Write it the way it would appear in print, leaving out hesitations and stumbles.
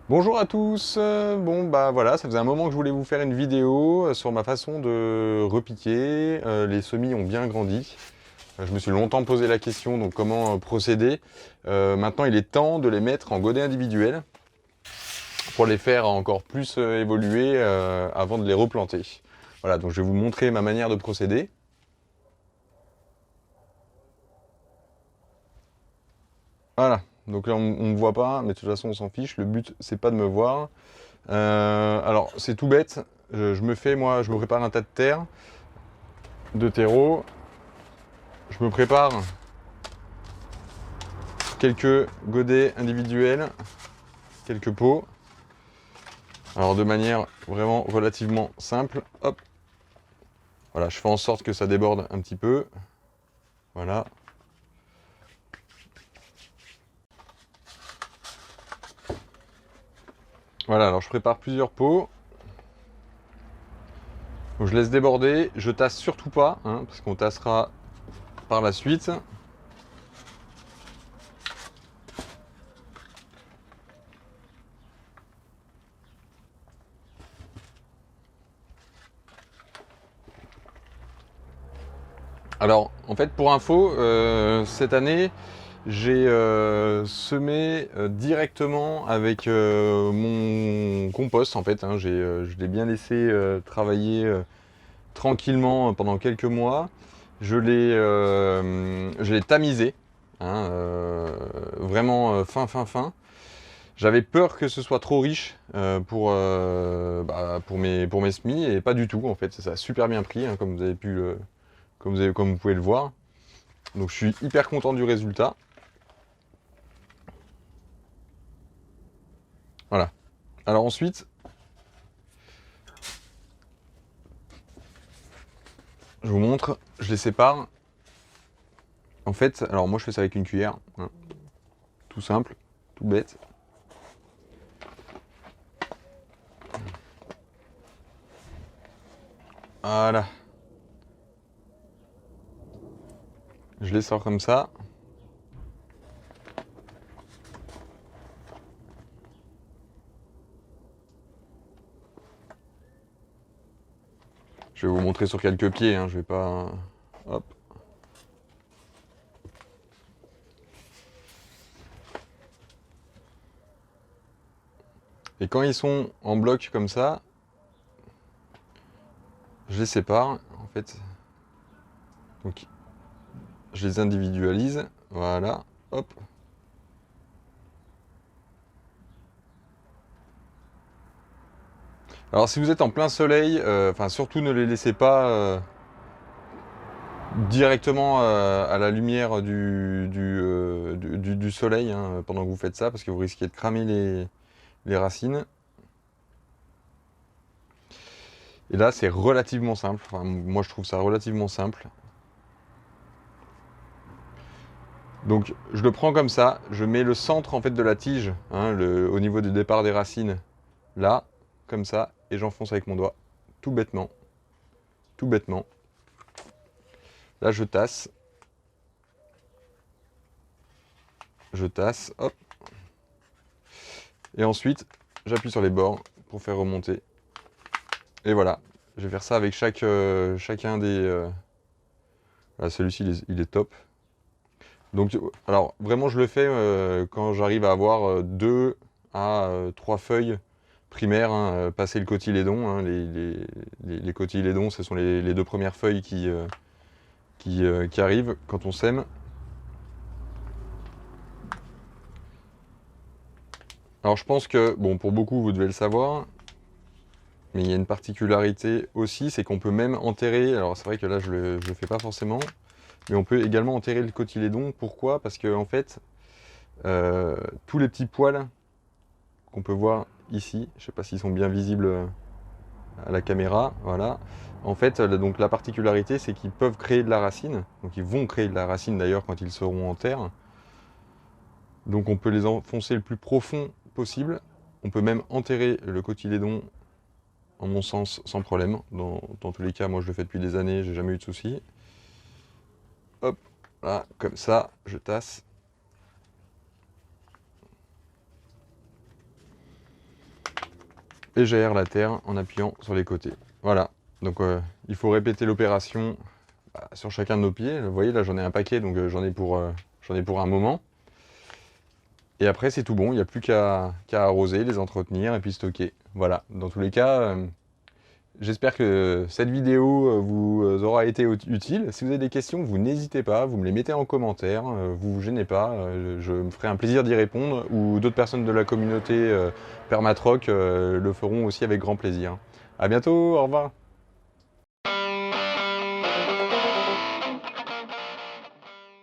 Bonjour à tous, bon bah voilà, ça faisait un moment que je voulais vous faire une vidéo sur ma façon de repiquer. Les semis ont bien grandi. Je me suis longtemps posé la question, donc comment procéder. Maintenant il est temps de les mettre en godets individuels pour les faire encore plus évoluer avant de les replanter. Voilà, donc je vais vous montrer ma manière de procéder. Voilà, donc là on me voit pas, mais de toute façon on s'en fiche, le but c'est pas de me voir. Alors c'est tout bête, je me prépare un tas de terre, de terreau. Je me prépare quelques godets individuels, quelques pots. Alors de manière vraiment relativement simple, hop, voilà, je fais en sorte que ça déborde un petit peu. Voilà. Voilà, alors je prépare plusieurs pots. Donc je laisse déborder, je tasse surtout pas, hein, parce qu'on tassera par la suite. Alors, en fait, pour info, cette année, j'ai semé directement avec mon compost, en fait. Hein, je l'ai bien laissé travailler tranquillement pendant quelques mois. Je l'ai tamisé, hein, vraiment fin. J'avais peur que ce soit trop riche pour mes semis, et pas du tout, en fait. Ça a super bien pris, hein, comme vous avez pu comme vous pouvez le voir. Donc je suis hyper content du résultat. Voilà. Alors ensuite, je vous montre, je les sépare. En fait, alors moi je fais ça avec une cuillère, hein, tout simple, tout bête. Voilà. Je les sors comme ça. Je vais vous montrer sur quelques pieds, hein, je vais pas... Hop. Et quand ils sont en bloc comme ça, je les sépare, en fait. Donc, je les individualise. Voilà. Hop. Alors, si vous êtes en plein soleil, enfin, surtout ne les laissez pas directement à la lumière du soleil, hein, pendant que vous faites ça, parce que vous risquez de cramer les racines. Et là, c'est relativement simple. Enfin, moi, je trouve ça relativement simple. Donc, je le prends comme ça. Je mets le centre en fait de la tige, hein, au niveau du départ des racines, là, comme ça, et j'enfonce avec mon doigt, tout bêtement, tout bêtement. Là, je tasse, hop, et ensuite, j'appuie sur les bords pour faire remonter. Et voilà, je vais faire ça avec chacun des... Voilà, celui-ci, il est top. Donc, alors, vraiment, je le fais quand j'arrive à avoir 2 à 3 feuilles primaires, hein, passer le cotylédon. Hein, les cotylédons, ce sont les 2 premières feuilles qui arrivent quand on sème. Alors, je pense que, bon, pour beaucoup, vous devez le savoir, mais il y a une particularité aussi, c'est qu'on peut même enterrer, alors c'est vrai que là, je le fais pas forcément, mais on peut également enterrer le cotylédon. Pourquoi? Parce que, en fait, tous les petits poils qu'on peut voir ici, je ne sais pas s'ils sont bien visibles à la caméra, voilà. En fait, donc la particularité, c'est qu'ils peuvent créer de la racine, donc ils vont créer de la racine d'ailleurs quand ils seront en terre. Donc on peut les enfoncer le plus profond possible. On peut même enterrer le cotylédon, en mon sens, sans problème. Dans tous les cas, moi je le fais depuis des années, j'ai jamais eu de soucis. Hop, là, comme ça, je tasse. et j'aère la terre en appuyant sur les côtés. Voilà, donc il faut répéter l'opération sur chacun de nos pieds. Vous voyez, là j'en ai un paquet, donc j'en ai pour un moment. Et après c'est tout bon, il n'y a plus qu'à arroser, les entretenir et puis stocker. Voilà, dans tous les cas, j'espère que cette vidéo vous aura été utile. Si vous avez des questions, vous n'hésitez pas, vous me les mettez en commentaire, vous vous gênez pas, je me ferai un plaisir d'y répondre, ou d'autres personnes de la communauté Permatroc le feront aussi avec grand plaisir. A bientôt, au revoir.